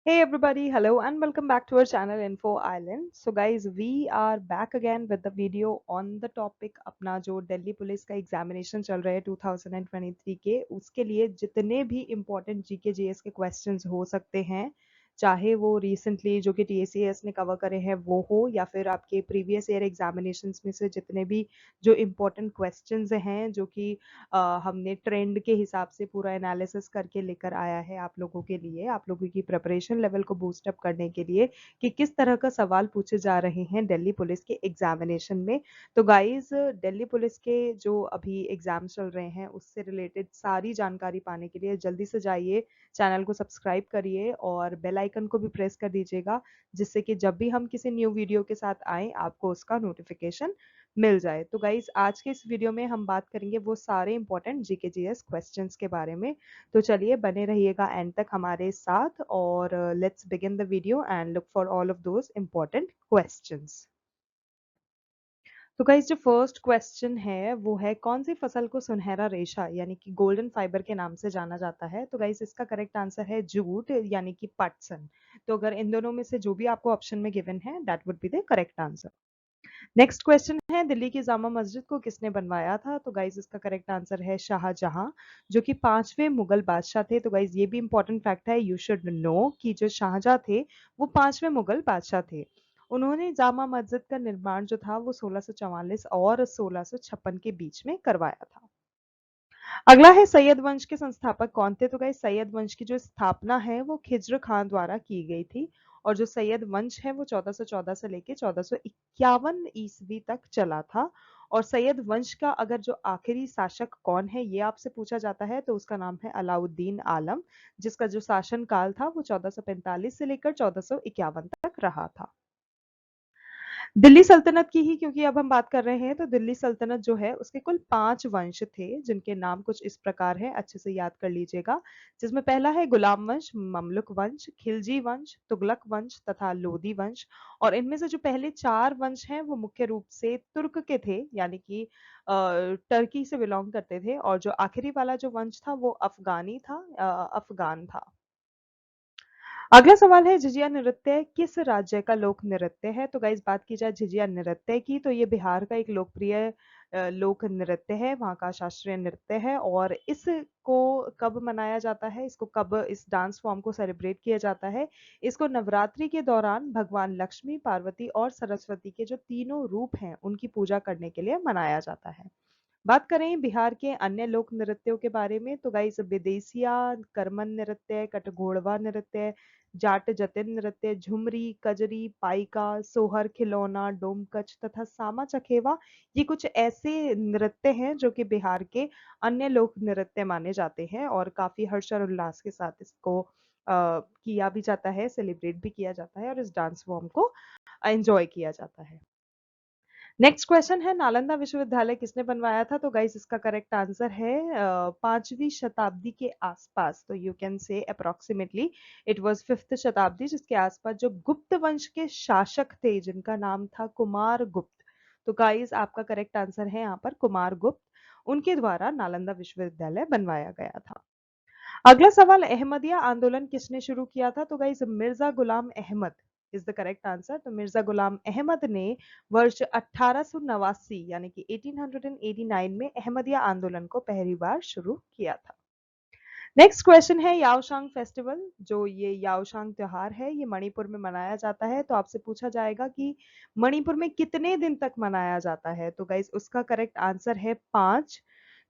Hey everybody, hello and welcome back to our channel Info Island. So guys, we are back again with the video on the topic अपना जो Delhi police का examination चल रहा है 2023 के उसके लिए जितने भी इम्पोर्टेंट जीके जीएस के क्वेश्चंस हो सकते हैं, चाहे वो रिसेंटली जो कि टीएससीएस ने कवर करे हैं वो हो या फिर आपके प्रीवियस ईयर एग्जामिनेशंस में से जितने भी जो इम्पोर्टेंट क्वेश्चंस हैं जो कि हमने ट्रेंड के हिसाब से पूरा एनालिसिस करके लेकर आया है आप लोगों के लिए, आप लोगों की प्रिपरेशन लेवल को बूस्ट अप करने के लिए कि किस तरह का सवाल पूछे जा रहे हैं दिल्ली पुलिस के एग्जामिनेशन में। तो गाइस, दिल्ली पुलिस के जो अभी एग्जाम चल रहे हैं उससे रिलेटेड सारी जानकारी पाने के लिए जल्दी से जाइए, चैनल को सब्सक्राइब करिए और बेल आइकन को भी प्रेस कर दीजिएगा, जिससे कि जब भी हम किसी न्यू वीडियो के साथ आएँ आपको उसका नोटिफिकेशन मिल जाए। तो गाइज, आज के इस वीडियो में हम बात करेंगे वो सारे इंपॉर्टेंट जीके जीएस क्वेश्चंस के बारे में। तो चलिए बने रहिएगा एंड तक हमारे साथ और let's begin the video and look for all of those important questions. तो गाइज, जो फर्स्ट क्वेश्चन है वो है कौन सी फसल को सुनहरा रेशा यानी कि गोल्डन फाइबर के नाम से जाना जाता है। तो गाइज, इसका करेक्ट आंसर है जूट यानी कि पटसन। तो अगर इन दोनों में से जो भी आपको ऑप्शन में गिवन है that would be the correct answer. Next question है दिल्ली की जामा मस्जिद को किसने बनवाया था। तो गाइज, इसका करेक्ट आंसर है शाहजहां, जो कि पांचवें मुगल बादशाह थे। तो गाइज, ये भी इंपॉर्टेंट फैक्ट है, यू शुड नो कि जो शाहजहां थे वो पांचवें मुगल बादशाह थे। उन्होंने जामा मस्जिद का निर्माण जो था वो 1644 और 1656 के बीच में करवाया था। अगला है सैयद वंश के संस्थापक कौन थे। तो गाइस, सैयद वंश की जो स्थापना है वो खिज्र खान द्वारा की गई थी और जो सैयद वंश है वो 1414 से लेके 1451 ईस्वी तक चला था। और सैयद वंश का अगर जो आखिरी शासक कौन है ये आपसे पूछा जाता है तो उसका नाम है अलाउद्दीन आलम, जिसका जो शासन काल था वो 1445 से लेकर 1451 तक रहा था। दिल्ली सल्तनत की ही क्योंकि अब हम बात कर रहे हैं, तो दिल्ली सल्तनत जो है उसके कुल 5 वंश थे जिनके नाम कुछ इस प्रकार है, अच्छे से याद कर लीजिएगा। जिसमें पहला है गुलाम वंश, ममलुक वंश, खिलजी वंश, तुगलक वंश तथा लोदी वंश। और इनमें से जो पहले 4 वंश हैं वो मुख्य रूप से तुर्क के थे, यानी कि टर्की से बिलोंग करते थे। और जो आखिरी वाला जो वंश था वो अफगानी था, अफगान था। अगला सवाल है झिझिया नृत्य किस राज्य का लोक नृत्य है। तो गाइस, बात की जाए झिझिया नृत्य की तो ये बिहार का एक लोकप्रिय लोक नृत्य है, वहाँ का शास्त्रीय नृत्य है। और इसको कब मनाया जाता है, इसको कब इस डांस फॉर्म को सेलिब्रेट किया जाता है, इसको नवरात्रि के दौरान भगवान लक्ष्मी, पार्वती और सरस्वती के जो तीनों रूप हैं उनकी पूजा करने के लिए मनाया जाता है। बात करें बिहार के अन्य लोक नृत्यों के बारे में तो गाइस, विदेशिया, करमन नृत्य, कटघोड़वा नृत्य, जाट जतिन नृत्य, झुमरी, कजरी, पाइका, सोहर, खिलौना, डोमकच तथा सामा चकेवा, ये कुछ ऐसे नृत्य हैं जो कि बिहार के अन्य लोक नृत्य माने जाते हैं और काफी हर्ष और उल्लास के साथ इसको किया भी जाता है, सेलिब्रेट भी किया जाता है और इस डांस फॉर्म को एंजॉय किया जाता है। नेक्स्ट क्वेश्चन है नालंदा विश्वविद्यालय किसने बनवाया था। तो गाइस, इसका करेक्ट आंसर है 5वीं शताब्दी के आसपास, तो you can say approximately it was 5th शताब्दी, जिसके आसपास जो गुप्त वंश के शासक थे जिनका नाम था कुमार गुप्त। तो गाइस, आपका करेक्ट आंसर है यहाँ पर कुमार गुप्त, उनके द्वारा नालंदा विश्वविद्यालय बनवाया गया था। अगला सवाल, अहमदिया आंदोलन किसने शुरू किया था। तो guys, Mirza Ghulam Ahmad is the correct answer. तो मिर्जा गुलाम अहमद ने वर्ष 1889 यानी कि 1889 में अहमदिया आंदोलन को पहली बार शुरू किया था। नेक्स्ट क्वेश्चन है याओशांग फेस्टिवल, जो ये याओशांग त्योहार है ये मणिपुर में मनाया जाता है। तो आपसे पूछा जाएगा कि मणिपुर में कितने दिन तक मनाया जाता है। तो गाइस, उसका करेक्ट आंसर है 5।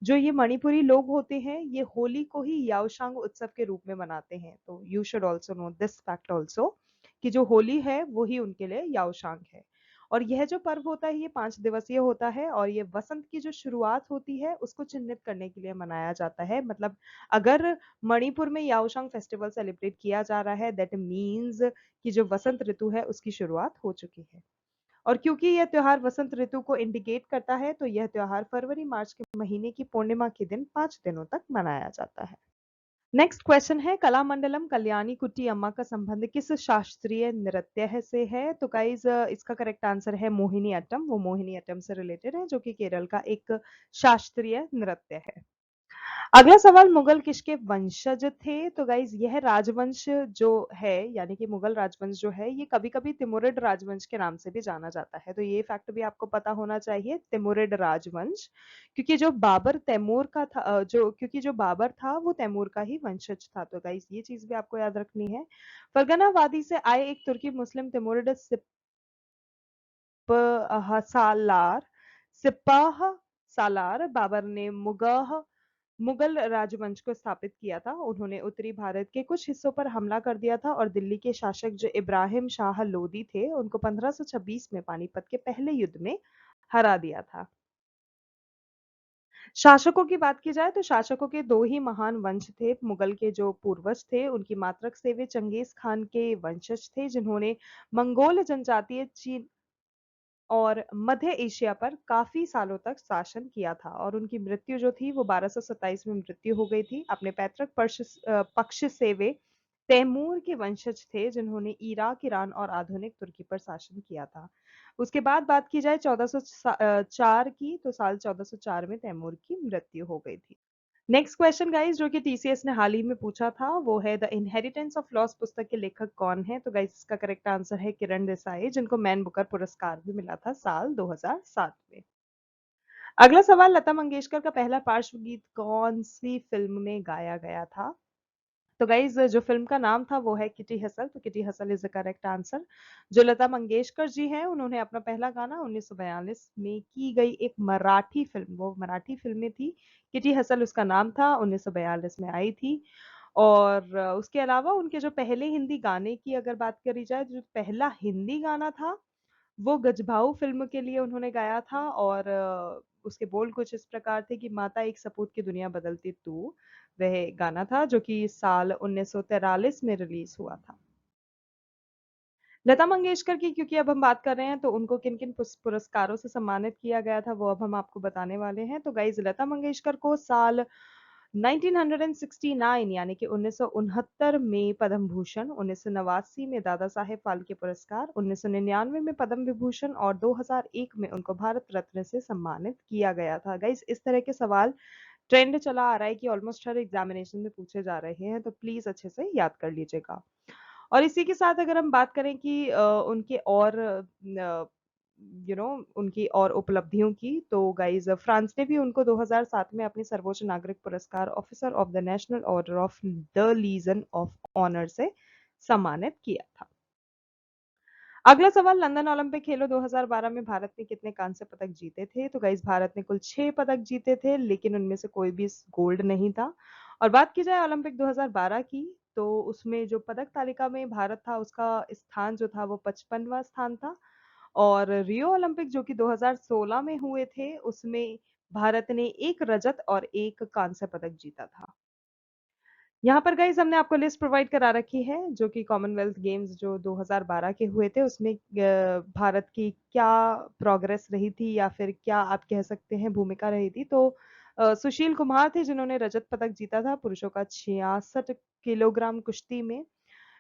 जो ये मणिपुरी लोग होते हैं ये होली को ही याओशांग उत्सव के रूप में मनाते हैं। तो you should also know this fact also कि जो होली है वो ही उनके लिए याओशांग है। और यह जो पर्व होता है ये 5 दिवसीय होता है और ये वसंत की जो शुरुआत होती है उसको चिन्हित करने के लिए मनाया जाता है। मतलब अगर मणिपुर में याओशांग फेस्टिवल सेलिब्रेट किया जा रहा है दैट मीन्स कि जो वसंत ऋतु है उसकी शुरुआत हो चुकी है। और क्योंकि यह त्योहार वसंत ऋतु को इंडिकेट करता है तो यह त्योहार फरवरी मार्च के महीने की पूर्णिमा के दिन 5 दिनों तक मनाया जाता है। नेक्स्ट क्वेश्चन है कलामंडलम कल्याणी कुट्टी अम्मा का संबंध किस शास्त्रीय नृत्य है से है। तो गाइज, इसका करेक्ट आंसर है मोहिनी अट्टम, वो मोहिनी अट्टम से रिलेटेड है जो कि केरल का एक शास्त्रीय नृत्य है। अगला सवाल, मुगल किसके वंशज थे? तो गाइज यह राजवंश जो है, यानी कि मुगल राजवंश जो है, ये कभी कभी तिमुरिड राजवंश के नाम से भी जाना जाता है। तो ये फैक्ट भी आपको पता होना चाहिए, तिमुरिड राजवंश। क्योंकि जो बाबर तैमूर का था, क्योंकि जो बाबर था वो तैमूर का ही वंशज था। तो गाइज ये चीज भी आपको याद रखनी है। फरगना वादी से आए एक तुर्की मुस्लिम तिमुरिड सालार सिपाह सालार बाबर ने मुगल राजवंश को स्थापित किया था। उन्होंने उत्तरी भारत के कुछ हिस्सों पर हमला कर दिया था और दिल्ली के शासक जो इब्राहिम शाह लोदी थे, उनको 1526 में पानीपत के पहले युद्ध में हरा दिया था। शासकों की बात की जाए तो शासकों के दो ही महान वंश थे। मुगल के जो पूर्वज थे, उनकी मातृक से वे चंगेज खान के वंशज थे, जिन्होंने मंगोल जनजातीय चीन और मध्य एशिया पर काफी सालों तक शासन किया था। और उनकी मृत्यु जो थी वो 1227 में मृत्यु हो गई थी। अपने पैतृक पक्ष से वे तैमूर के वंशज थे, जिन्होंने इराक, ईरान और आधुनिक तुर्की पर शासन किया था। उसके बाद बात की जाए 1404 की, तो साल 1404 में तैमूर की मृत्यु हो गई थी। नेक्स्ट क्वेश्चन गाइस, जो कि टीसीएस ने हाल ही में पूछा था, वो है द इनहेरिटेंस ऑफ लॉस पुस्तक के लेखक कौन है? तो गाइस इसका करेक्ट आंसर है किरण देसाई, जिनको मैन बुकर पुरस्कार भी मिला था साल 2007 में। अगला सवाल, लता मंगेशकर का पहला पार्श्व गीत कौन सी फिल्म में गाया गया था? तो गाइज जो फिल्म का नाम था वो है किटी हसल। तो kitty hustle is the correct answer. जो लता मंगेशकर जी हैं, उन्होंने अपना पहला गाना 1942 में की गई एक मराठी फिल्म, वो मराठी फिल्म में थी, किटी हसल उसका नाम था, 1942 में आई थी। और उसके अलावा उनके जो पहले हिंदी गाने की अगर बात करी जाए, जो पहला हिंदी गाना था वो गजभाऊ फिल्म के लिए उन्होंने गाया था। और उसके बोल कुछ इस प्रकार थे कि माता एक सपूत की दुनिया बदलती तू, वह गाना था जो कि साल 1943 में रिलीज हुआ था। लता मंगेशकर की क्योंकि अब हम बात कर रहे हैं, तो उनको किन किन पुरस्कारों से सम्मानित किया गया था वो अब हम आपको बताने वाले हैं। तो गाइज लता मंगेशकर को साल 1969 यानी कि 1969 में पद्म भूषण, 1989 में दादा साहेब फाल्के पुरस्कार, 1999 में पद्म विभूषण और 2001 में उनको भारत रत्न से सम्मानित किया गया था। गाइज इस तरह के सवाल ट्रेंड चला आ रहा है कि ऑलमोस्ट हर एग्जामिनेशन में पूछे जा रहे हैं, तो प्लीज अच्छे से याद कर लीजिएगा। और इसी के साथ अगर हम बात करें कि उनके और उनकी और उपलब्धियों की, तो गाइज फ्रांस ने भी उनको 2007 में अपनी सर्वोच्च नागरिक पुरस्कार officer of the national order of the legion of honour से सम्मानित किया था। अगला सवाल, लंदन ओलंपिक खेलों 2012 में भारत ने कितने कांस्य पदक जीते थे? तो गाइस भारत ने कुल 6 पदक जीते थे, लेकिन उनमें से कोई भी गोल्ड नहीं था। और बात की जाए ओलंपिक 2012 की, तो उसमें जो पदक तालिका में भारत था, उसका स्थान जो था वो 55वां स्थान था। और रियो ओलंपिक जो कि 2016 में हुए थे, उसमें भारत ने एक रजत और एक कांस्य पदक जीता था। यहाँ पर गाइज हमने आपको लिस्ट प्रोवाइड करा रखी है, जो कि कॉमनवेल्थ गेम्स जो 2012 के हुए थे, उसमें भारत की क्या प्रोग्रेस रही थी, या फिर क्या आप कह सकते हैं भूमिका रही थी। तो सुशील कुमार थे जिन्होंने रजत पदक जीता था पुरुषों का 66 किलोग्राम कुश्ती में।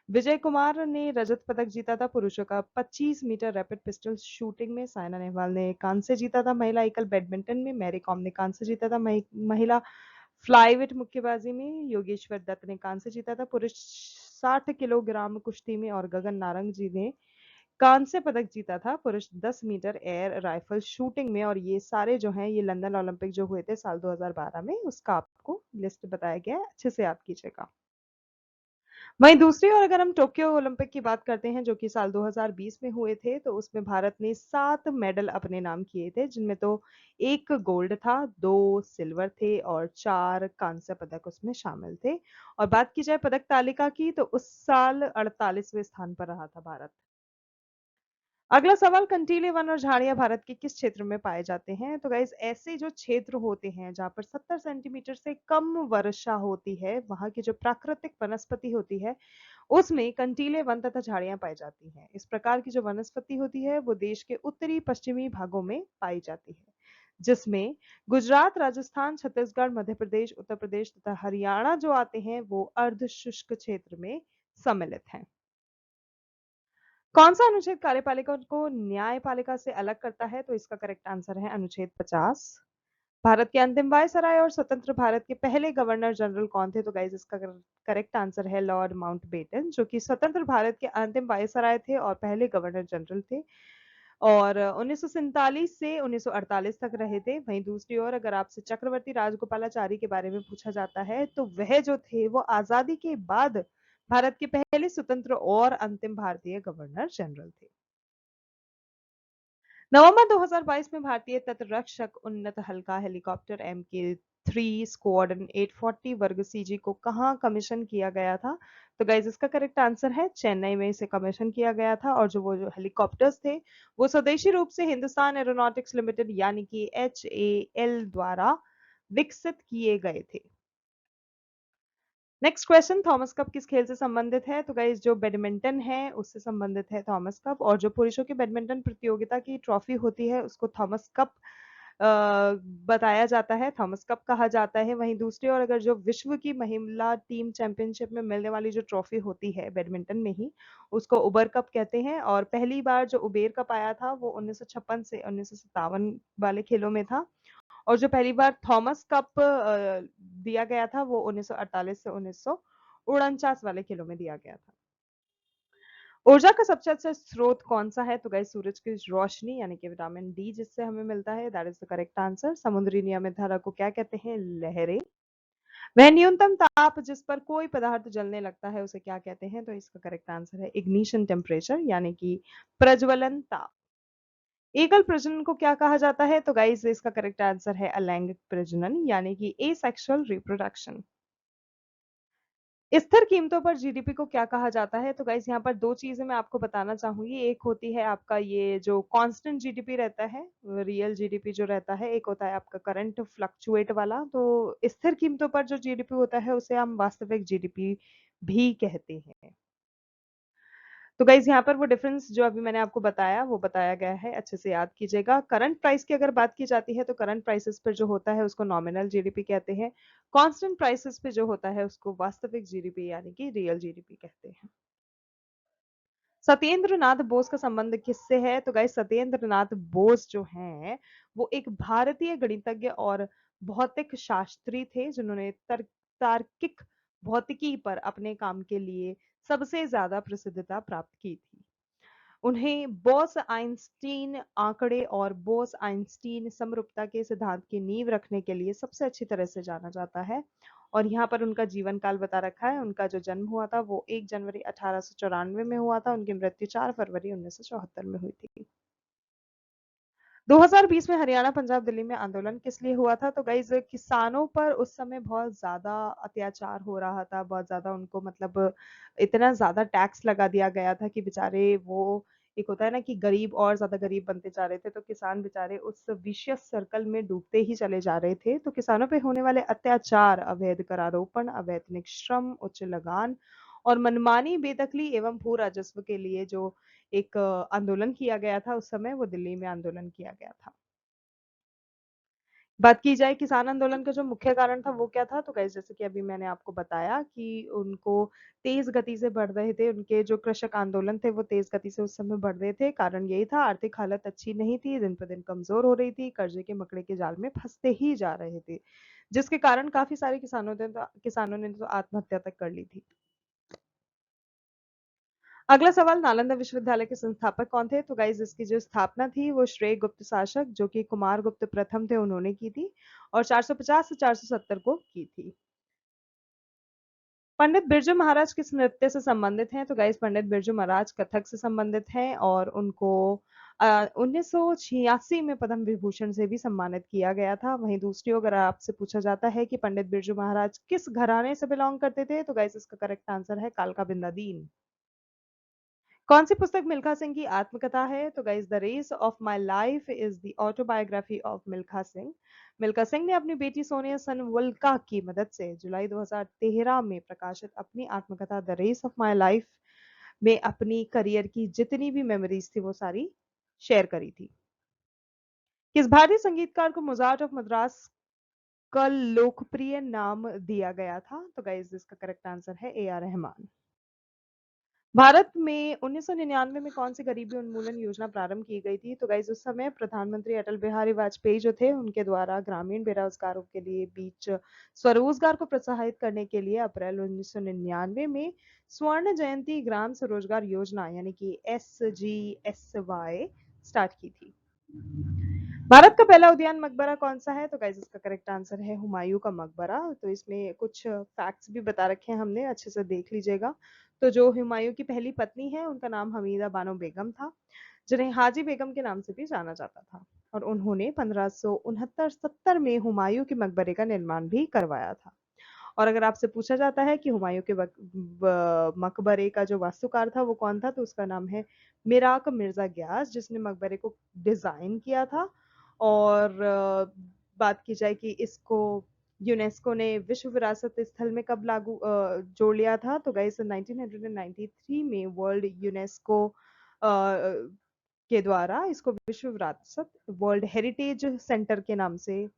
विजय कुमार ने रजत पदक जीता था पुरुषों का 25 मीटर रैपिड पिस्टल शूटिंग में। साइना नेहवाल ने कांस्य जीता था महिला एकल बैडमिंटन में। मैरी कॉम ने कांस्य जीता था महिला फ्लाईवेट मुक्केबाजी में। योगेश्वर दत्त ने कांस्य जीता था पुरुष 60 किलोग्राम कुश्ती में। और गगन नारंग जी ने कांस्य पदक जीता था पुरुष 10 मीटर एयर राइफल शूटिंग में। और ये सारे जो हैं, ये लंदन ओलंपिक जो हुए थे साल 2012 में, उसका आपको लिस्ट बताया गया है, अच्छे से याद कीजिएगा। वहीं दूसरी ओर अगर हम टोक्यो ओलंपिक की बात करते हैं, जो कि साल 2020 में हुए थे, तो उसमें भारत ने 7 मेडल अपने नाम किए थे, जिनमें तो एक गोल्ड था, 2 सिल्वर थे और 4 कांस्य पदक उसमें शामिल थे। और बात की जाए पदक तालिका की, तो उस साल 48वें स्थान पर रहा था भारत। अगला सवाल, कंटीले वन और झाड़ियां भारत के किस क्षेत्र में पाए जाते हैं? तो गाइस ऐसे जो क्षेत्र होते हैं जहां पर 70 सेंटीमीटर से कम वर्षा होती है, वहां की जो प्राकृतिक वनस्पति होती है, उसमें कंटीले वन तथा झाड़ियां पाई जाती हैं। इस प्रकार की जो वनस्पति होती है वो देश के उत्तरी पश्चिमी भागों में पाई जाती है, जिसमें गुजरात, राजस्थान, छत्तीसगढ़, मध्य प्रदेश, उत्तर प्रदेश तथा हरियाणा जो आते हैं वो अर्ध शुष्क क्षेत्र में सम्मिलित हैं। कौन सा अनुच्छेद कार्यपालिका को न्यायपालिका से अलग करता है? तो इसका करेक्ट आंसर है अनुच्छेद 50। भारत के अंतिम वायसराय और स्वतंत्र भारत के पहले गवर्नर जनरल कौन थे? तो गाइज इसका करेक्ट आंसर है लॉर्ड माउंटबेटन, जो कि स्वतंत्र भारत के अंतिम वायसराय थे और पहले गवर्नर जनरल थे और 1947 से 1948 तक रहे थे। वहीं दूसरी ओर अगर आपसे चक्रवर्ती राजगोपालाचारी के बारे में पूछा जाता है तो वह जो थे वो आजादी के बाद भारत के पहले स्वतंत्र और अंतिम भारतीय गवर्नर जनरल थे। नवंबर 2022 में भारतीय तटरक्षक उन्नत हल्का हेलीकॉप्टर MK3 स्क्वाड्रन 840 वर्ग CG को कहां कमीशन किया गया था? तो गाइज इसका करेक्ट आंसर है चेन्नई में इसे कमीशन किया गया था और जो हेलीकॉप्टर्स थे वो स्वदेशी रूप से हिंदुस्तान एरोनॉटिक्स लिमिटेड यानी कि HAL द्वारा विकसित किए गए थे। नेक्स्ट क्वेश्चन, थॉमस कप किस खेल से संबंधित है? तो गाइस जो बैडमिंटन है उससे संबंधित है थॉमस कप और जो पुरुषों की बैडमिंटन प्रतियोगिता की ट्रॉफी होती है उसको थॉमस कप बताया जाता है, थॉमस कप कहा जाता है। वहीं दूसरी ओर अगर जो विश्व की महिला टीम चैंपियनशिप में मिलने वाली जो ट्रॉफी होती है बैडमिंटन में ही उसको उबर कप कहते हैं और पहली बार जो उबेर कप आया था वो 1956 से 1957 वाले खेलों में था और जो पहली बार थॉमस कप दिया गया था वो 1948 से 1949 वाले खेलों में दिया गया था। ऊर्जा का सबसे अच्छा स्रोत कौन सा है? तो गाइस सूरज की रोशनी यानी कि विटामिन डी जिससे हमें मिलता है, that is the correct answer. समुद्री नियमित धारा को क्या कहते हैं? लहरें। वह न्यूनतम ताप जिस पर कोई पदार्थ जलने लगता है उसे क्या कहते हैं? तो इसका करेक्ट आंसर है इग्निशन टेम्परेचर यानी कि प्रज्वलन ताप। एकल प्रजनन को क्या कहा जाता है? तो गाइस इसका करेक्ट आंसर है अलैंगिक प्रजनन यानी कि एसेक्सुअल रिप्रोडक्शन। स्थिर कीमतों पर जीडीपी को क्या कहा जाता है? तो गाइस यहाँ पर दो चीजें मैं आपको बताना चाहूंगी। एक होती है आपका ये जो कांस्टेंट जीडीपी रहता है, रियल जीडीपी जो रहता है, एक होता है आपका करंट फ्लक्चुएट वाला। तो स्थिर कीमतों पर जो जीडीपी होता है उसे हम वास्तविक जीडीपी भी कहते हैं। तो गाइज यहाँ पर वो डिफरेंस जो अभी मैंने आपको बताया वो बताया गया है, अच्छे से याद कीजिएगा। करंट प्राइस की अगर बात की जाती है तो करंट प्राइसेस पर जो होता है उसको नॉमिनल जीडीपी कहते हैं, कांस्टेंट प्राइसेस पे जो होता है उसको वास्तविक जीडीपी यानी कि रियल जीडीपी कहते हैं। सत्येंद्र नाथ बोस का संबंध किससे है? तो गाइस सत्येंद्र नाथ बोस जो हैं वो एक भारतीय गणितज्ञ और भौतिक शास्त्री थे जिन्होंने तार्किक भौतिकी पर अपने काम के लिए सबसे ज्यादा प्रसिद्धता प्राप्त की थी। उन्हें बोस आइंस्टीन आंकड़े और बोस आइंस्टीन समरूपता के सिद्धांत की नींव रखने के लिए सबसे अच्छी तरह से जाना जाता है और यहाँ पर उनका जीवन काल बता रखा है। उनका जो जन्म हुआ था वो 1 जनवरी 1894 में हुआ था, उनकी मृत्यु 4 फरवरी 1974 में हुई थी। 2020 में हरियाणा पंजाब दिल्ली में आंदोलन किस लिए हुआ था? तो गाइज किसानों पर उस समय बहुत ज्यादा अत्याचार हो रहा था, बहुत ज्यादा उनको मतलब इतना ज्यादा टैक्स लगा दिया गया था कि बेचारे वो एक होता है ना कि गरीब और ज्यादा गरीब बनते जा रहे थे, तो किसान बेचारे उस विशियस सर्कल में डूबते ही चले जा रहे थे। तो किसानों पे होने वाले अत्याचार, अवैध करारोपण, अवैतनिक श्रम, उच्च लगान और मनमानी बेदखली एवं भू राजस्व के लिए जो एक आंदोलन किया गया था उस समय वो दिल्ली में आंदोलन किया गया था। बात की जाए किसान आंदोलन का जो मुख्य कारण था वो क्या था? तो गाइस जैसे कि अभी मैंने आपको बताया कि उनको तेज गति से बढ़ रहे थे, उनके जो कृषक आंदोलन थे वो तेज गति से उस समय बढ़ रहे थे। कारण यही था आर्थिक हालत अच्छी नहीं थी, दिन पर दिन कमजोर हो रही थी, कर्जे के मकड़े के जाल में फंसते ही जा रहे थे, जिसके कारण काफी सारे किसानों ने तो आत्महत्या तक कर ली थी। अगला सवाल, नालंदा विश्वविद्यालय के संस्थापक कौन थे? तो गाइज इसकी जो स्थापना थी वो श्रेय गुप्त शासक जो कि कुमार गुप्त प्रथम थे उन्होंने की थी और 450 से 470 को की थी। पंडित बिरजू महाराज किस नृत्य से संबंधित हैं? तो गाइज पंडित बिरजू महाराज कथक से संबंधित हैं और उनको 1986 में पद्म विभूषण से भी सम्मानित किया गया था। वहीं दूसरी ओर अगर आपसे पूछा जाता है कि पंडित बिरजू महाराज किस घराने से बिलोंग करते थे? तो गाइज इसका करेक्ट आंसर है कालका बिंदा दीन। कौन सी पुस्तक मिल्खा सिंह की आत्मकथा है? तो guys the race of my life is the autobiography of Milkha Singh. Milkha Singh ने अपनी बेटी सोनिया सनवुल्का की मदद से जुलाई 2013 में प्रकाशित अपनी आत्मकथा the race of my life में अपनी करियर की जितनी भी मेमोरीज थी वो सारी शेयर करी थी। किस भारतीय संगीतकार को मोजार्ट ऑफ मद्रास का लोकप्रिय नाम दिया गया था? तो गाइस इसका करेक्ट आंसर है ए आर रहमान। भारत में 1999 में कौन सी गरीबी उन्मूलन योजना प्रारंभ की गई थी? तो गाइज उस समय प्रधानमंत्री अटल बिहारी वाजपेयी जो थे उनके द्वारा ग्रामीण बेरोजगारों के लिए बीच स्वरोजगार को प्रोत्साहित करने के लिए अप्रैल 1999 में स्वर्ण जयंती ग्राम स्वरोजगार योजना यानी कि SGSY स्टार्ट की थी। भारत का पहला उद्यान मकबरा कौन सा है? तो गाइस इसका करेक्ट आंसर है हुमायूं का मकबरा। तो इसमें कुछ फैक्ट्स भी बता रखे हैं हमने, अच्छे से देख लीजिएगा। तो जो हुमायूं की पहली पत्नी है उनका नाम हमीदा बानो बेगम था, जिन्हें हाजी बेगम के नाम से भी जाना जाता था, और उन्होंने 1569-70 में हुमायूं के मकबरे का निर्माण भी करवाया था। और अगर आपसे पूछा जाता है कि हुमायूं के मकबरे का जो वास्तुकार था वो कौन था, तो उसका नाम है मिराक मिर्जा ग्यास, जिसने मकबरे को डिजाइन किया था। और बात की जाए कि इसको यूनेस्को ने विश्व विरासत स्थल में कब जोड़ लिया था, तो गाइस 1993 में वर्ल्ड यूनेस्को के द्वारा इसको विश्व विरासत वर्ल्ड हेरिटेज सेंटर के नाम से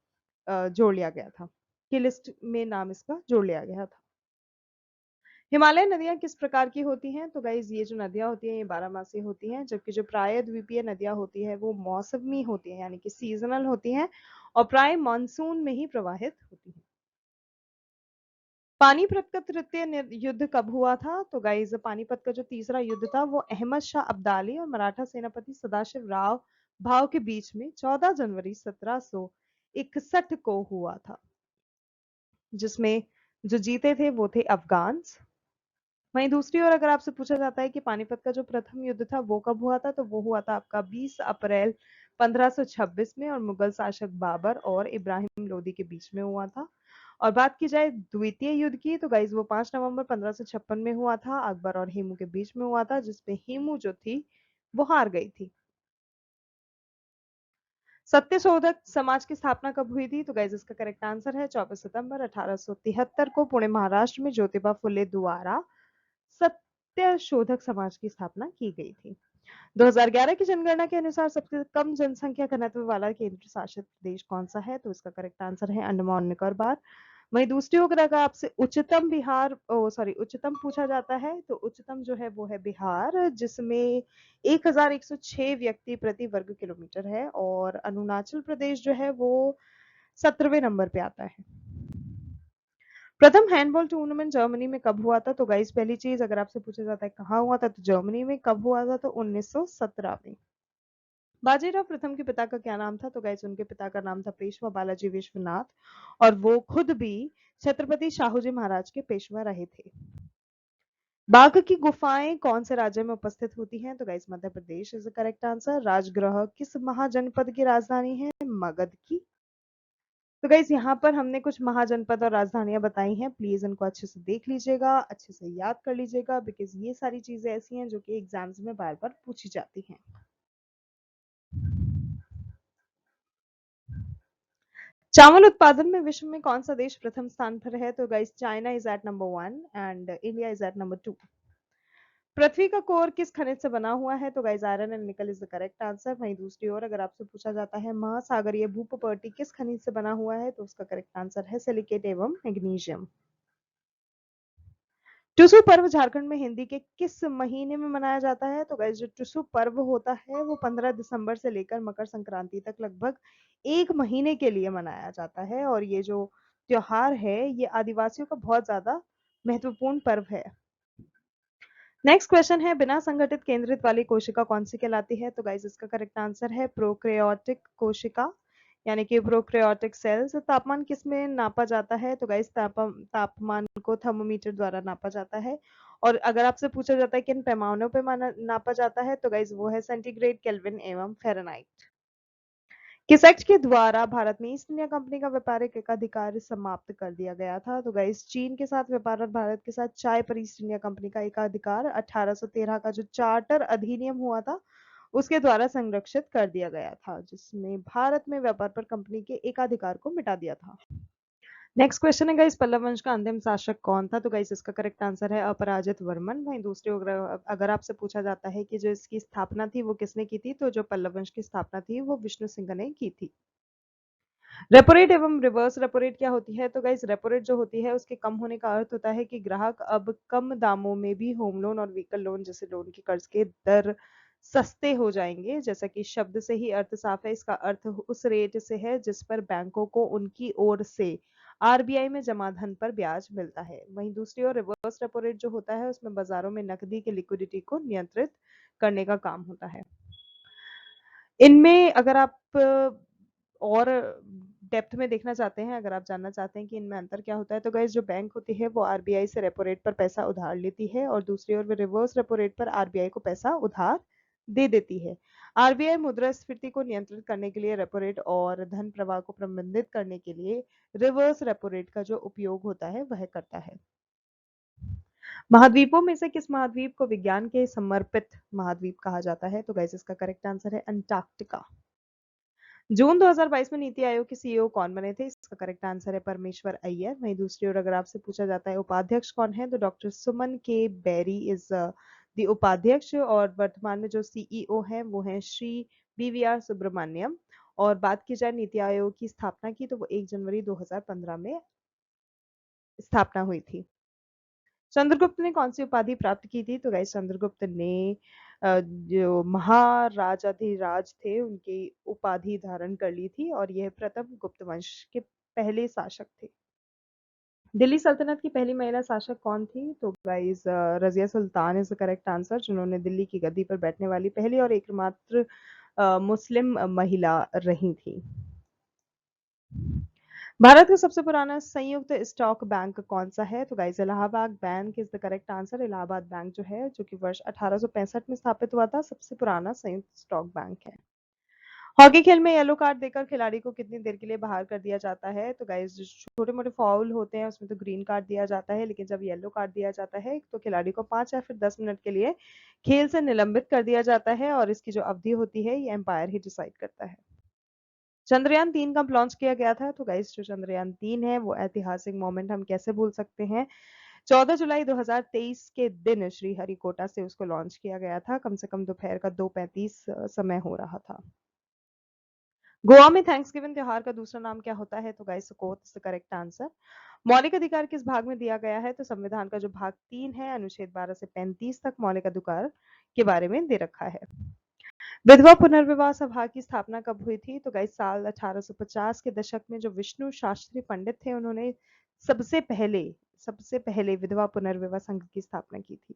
जोड़ लिया गया था, की लिस्ट में नाम इसका जोड़ लिया गया था। हिमालय नदियां किस प्रकार की होती हैं? तो गाइज ये जो नदियां होती हैं ये बारहमासी होती हैं, जबकि जो प्रायद्वीपीय नदियां होती है वो मौसमी होती हैं, यानी कि सीजनल होती हैं और प्राय मानसून में ही प्रवाहित होती हैं। पानीपत का तृतीय युद्ध कब हुआ था? तो गाइज पानीपत का जो तीसरा युद्ध था वो अहमद शाह अब्दाली और मराठा सेनापति सदाशिव राव भाव के बीच में 14 जनवरी 1761 को हुआ था, जिसमें जो जीते थे वो थे अफगान। वहीं दूसरी ओर अगर आपसे पूछा जाता है कि पानीपत का जो प्रथम युद्ध था वो कब हुआ था, तो वो हुआ था आपका 20 अप्रैल 1526 में, और मुगल शासक बाबर और इब्राहिम लोदी के बीच में हुआ था। और बात की जाए द्वितीय युद्ध की, तो गाइज वो 5 नवंबर 1556 में हुआ था, अकबर और हेमू के बीच में हुआ था, जिसमें हेमू जो थी वो हार गई थी। सत्यशोधक समाज की स्थापना कब हुई थी? तो गाइज इसका करेक्ट आंसर है 24 सितंबर 1873 को पुणे महाराष्ट्र में ज्योतिबा फुले द्वारा सत्यशोधक समाज की स्थापना की गई थी। 2011 की जनगणना के अनुसार सबसे कम जनसंख्या घनत्व वाला केंद्र शासित प्रदेश कौन सा है? तो इसका करेक्ट आंसर है अंडमान निकोबार। वहीं दूसरी ओर अगर आपसे उच्चतम पूछा जाता है, तो उच्चतम जो है वो है बिहार, जिसमें 1106 व्यक्ति प्रति वर्ग किलोमीटर है, और अरुणाचल प्रदेश जो है वो 17वें नंबर पे आता है। प्रथम हैंडबॉल टूर्नामेंट जर्मनी में कब हुआ था? तो गाइस पहली चीज अगर आपसे पूछा जाता है कहाँ हुआ था, तो जर्मनी में। कब हुआ था? तो 1917 में। बाजीराव प्रथम के पिता का क्या नाम था? तो गाइस उनके पिता का नाम था पेशवा बालाजी विश्वनाथ, और वो खुद भी छत्रपति शाहूजी महाराज के पेशवा रहे थे। बाघ की गुफाएं कौन से राज्य में उपस्थित होती हैं? तो guys Madhya Pradesh is the correct answer. Rajgriha किस महाजनपद की राजधानी है? मगध की। तो गाइस यहाँ पर हमने कुछ महाजनपद और राजधानियां बताई हैं, प्लीज इनको अच्छे से देख लीजिएगा, अच्छे से याद कर लीजिएगा, बिकॉज ये सारी चीजें ऐसी हैं जो कि एग्जाम्स में बार बार पूछी जाती हैं। चावल उत्पादन में विश्व में कौन सा देश प्रथम स्थान पर है? तो guys China is at number 1 and India is at number 2। पृथ्वी का कोर किस खनिज से बना हुआ है? तो guys iron and nickel is the correct answer. वहीं दूसरी ओर अगर आपसे पूछा जाता है महासागरीय भूप्रपर्टी किस खनिज से बना हुआ है, तो उसका करेक्ट आंसर है सिलिकेट एवं मैग्नीशियम। टुसु पर्व झारखंड में हिंदी के किस महीने में मनाया जाता है? तो गाइस जो टुसु पर्व होता है वो 15 दिसंबर से लेकर मकर संक्रांति तक लगभग एक महीने के लिए मनाया जाता है, और ये जो त्योहार है ये आदिवासियों का बहुत ज्यादा महत्वपूर्ण पर्व है। नेक्स्ट क्वेश्चन है बिना संगठित केंद्रित वाली कोशिका कौन सी कहलाती है? तो गाइस इसका करेक्ट आंसर है प्रोकैरियोटिक कोशिका, यानी कि प्रोकैरियोटिक सेल्स। तापमान किस में नापा जाता है? तो गाइस तापमान को थर्मोमीटर द्वारा नापा जाता है, और अगर आपसे पूछा जाता है किन पैमानों पे नापा जाता है, तो गाइस वो है सेंटीग्रेड, केल्विन एवं फ़ारेनहाइट। किस एक्ट के द्वारा भारत में ईस्ट इंडिया कंपनी का व्यापारिक एकाधिकार समाप्त कर दिया गया था? तो गाइस चीन के साथ व्यापार और भारत के साथ चाय पर ईस्ट इंडिया कंपनी का एकाधिकार 1813 का जो चार्टर अधिनियम हुआ था उसके द्वारा संरक्षित कर दिया गया था, जिसमें भारत में व्यापार पर कंपनी के एकाधिकार को मिटा दिया था। नेक्स्ट क्वेश्चन है गाइस पल्लव वंश का अंतिम शासक कौन था? तो गाइस इसका करेक्ट आंसर है अपराजित वर्मन। वहीं दूसरी ओर अगर आपसे पूछा जाता है कि जो इसकी स्थापना थी वो किसने की थी, तो जो पल्लव वंश की स्थापना थी वो विष्णु सिंह ने की थी। रेपो रेट एवं रिवर्स रेपो रेट क्या होती है? तो गाइस रेपो रेट जो होती है उसके कम होने का अर्थ होता है कि ग्राहक अब कम दामों में भी होम लोन और व्हीकल लोन जैसे लोन के कर्ज के दर सस्ते हो जाएंगे। जैसा कि शब्द से ही अर्थ साफ है, इसका अर्थ उस रेट से है जिस पर बैंकों को उनकी ओर से आरबीआई में जमा धन पर ब्याज मिलता है। वहीं दूसरी ओर रिवर्स रेपो रेट जो होता है उसमें बाजारों में नकदी की लिक्विडिटी को नियंत्रित करने का काम होता है। इनमें अगर आप और डेप्थ में देखना चाहते हैं, अगर आप जानना चाहते हैं कि इनमें अंतर क्या होता है, तो गाइस जो बैंक होती है वो आरबीआई से रेपो रेट पर पैसा उधार लेती है और दूसरी ओर वो रिवर्स रेपो रेट पर आरबीआई को पैसा उधार दे देती है। आरबीआई मुद्रास्फीति को नियंत्रित करने के लिए रेपो रेट और धन प्रवाह को प्रबंधित करने के लिए रिवर्स रेपो रेट का जो उपयोग होता है वह करता है। महाद्वीपों में से किस महाद्वीप को विज्ञान के समर्पित महाद्वीप कहा जाता है? तो गाइस इसका करेक्ट आंसर है अंटार्कटिका। जून 2022 में नीति आयोग के सीईओ कौन बने थे? इसका करेक्ट आंसर है परमेश्वर अय्यर। वहीं दूसरी ओर अगर आपसे पूछा जाता है उपाध्यक्ष कौन है, तो डॉक्टर सुमन के बेरी इज द उपाध्यक्ष और वर्तमान में जो सीईओ हैं वो हैं श्री बीवीआर सुब्रमण्यम। और बात की जाए नीति आयोग की स्थापना की, तो वो 1 जनवरी 2015 में स्थापना हुई थी। चंद्रगुप्त ने कौन सी उपाधि प्राप्त की थी? तो गाइस चंद्रगुप्त ने जो महाराजाधिराज थे उनकी उपाधि धारण कर ली थी और यह प्रथम गुप्त वंश के पहले शासक थे। दिल्ली सल्तनत की पहली महिला शासक कौन थी? तो guys Razia Sultan is the correct answer, जिन्होंने दिल्ली की गद्दी पर बैठने वाली पहली और एकमात्र मुस्लिम महिला रही थी। भारत का सबसे पुराना संयुक्त स्टॉक बैंक कौन सा है? तो guys Allahabad bank is the correct answer. Allahabad bank जो है जो कि वर्ष 1865 में स्थापित हुआ था, सबसे पुराना संयुक्त स्टॉक बैंक है। हॉकी खेल में येलो कार्ड देकर खिलाड़ी को कितनी देर के लिए बाहर कर दिया जाता है? तो गाइस जो छोटे मोटे फाउल होते हैं उसमें तो ग्रीन कार्ड दिया जाता है, लेकिन जब येलो कार्ड दिया जाता है तो खिलाड़ी को 5 या फिर 10 मिनट के लिए खेल से निलंबित कर दिया जाता है और इसकी जो अवधि होती है ये एम्पायर ही डिसाइड करता है। चंद्रयान 3 कब लॉन्च किया गया था? तो गाइस जो चंद्रयान 3 है वो ऐतिहासिक मोमेंट हम कैसे भूल सकते हैं। 14 जुलाई 2023 के दिन श्रीहरिकोटा से उसको लॉन्च किया गया था। कम से कम दोपहर का 2:35 समय हो रहा था। गोवा में थैंक्सगिविंग त्योहार का दूसरा नाम क्या होता है? तो guys Succoth is the correct answer. मौलिक अधिकार किस भाग में दिया गया है? तो संविधान का जो भाग 3 है अनुच्छेद 12 से 35 तक मौलिक अधिकार के बारे में दे रखा है। विधवा पुनर्विवाह सभा की स्थापना कब हुई थी? तो गाइस साल 1850 के दशक में जो विष्णु शास्त्री पंडित थे उन्होंने सबसे पहले विधवा पुनर्विवाह संघ की स्थापना की थी।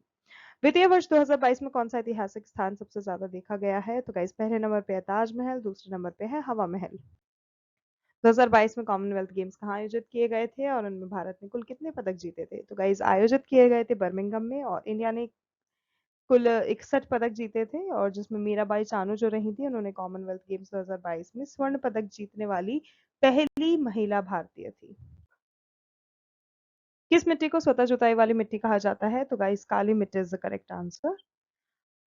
वित्तीय वर्ष 2022 में कौन सा ऐतिहासिक स्थान सबसे ज्यादा देखा गया है? तो गाइस पहले नंबर पे है ताजमहल, दूसरे नंबर पे है हवा महल। 2022 में कॉमनवेल्थ गेम्स कहाँ आयोजित किए गए थे और उनमें भारत ने कुल कितने पदक जीते थे? तो गाइस आयोजित किए गए थे बर्मिंघम में और इंडिया ने कुल 61 पदक जीते थे और जिसमें मीराबाई चानू जो रही थी उन्होंने कॉमनवेल्थ गेम्स 2022 में स्वर्ण पदक जीतने वाली पहली महिला भारतीय थी। किस मिट्टी को स्वतः जुताई वाली मिट्टी कहा जाता है? तो गाइस काली मिट्टी is the correct answer.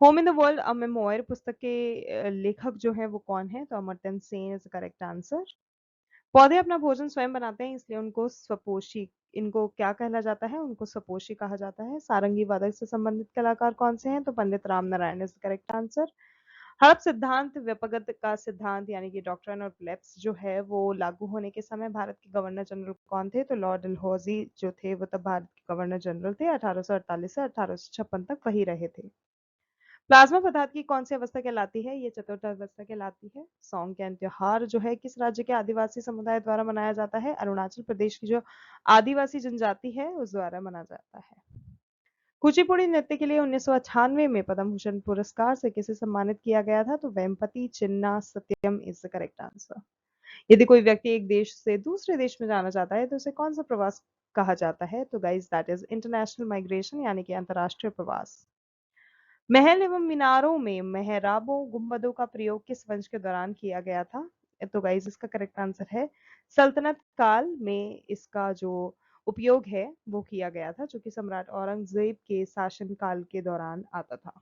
Home in the world a memoir पुस्तक के लेखक जो है वो कौन है? तो Amartya Sen is the correct answer. पौधे अपना भोजन स्वयं बनाते हैं इसलिए उनको स्वपोषी इनको क्या कहला जाता है? उनको स्वपोषी कहा जाता है। सारंगी वादक से संबंधित कलाकार कौन से हैं? तो Pandit Ram Narayan is the correct answer. हड़प सिद्धांत व्यपगत का सिद्धांत यानी कि डॉक्ट्रिन ऑफ लैप्स जो है वो लागू होने के समय भारत के गवर्नर जनरल कौन थे? तो लॉर्ड डलहौजी जो थे वो तब भारत के गवर्नर जनरल थे। 1848 से 1856 तक वही रहे थे। प्लाज्मा पदार्थ की कौन सी अवस्था कहलाती है? ये चतुर्थ अवस्था कहलाती है। सौंग त्योहार जो है किस राज्य के आदिवासी समुदाय द्वारा मनाया जाता है? अरुणाचल प्रदेश की जो आदिवासी जनजाति है उस द्वारा मनाया जाता है। कुचिपुड़ी नृत्य के लिए 1998 में पद्म भूषण पुरस्कार से किसे सम्मानित किया गया था? तो वेम्पति चिन्ना सत्यम इज द करेक्ट आंसर। यदि कोई व्यक्ति एक देश से दूसरे देश में जाना चाहता है तो उसे कौन सा प्रवास कहा जाता है? तो guys that is international migration यानी कि अंतरराष्ट्रीय प्रवास। महल एवं मीनारों में मेहराबों गुंबदों का प्रयोग किस वंश के दौरान किया गया था? तो गाइस इसका करेक्ट आंसर है सल्तनत काल में इसका जो उपयोग है वो किया गया था, जो कि सम्राट औरंगजेब के शासन काल के दौरान आता था।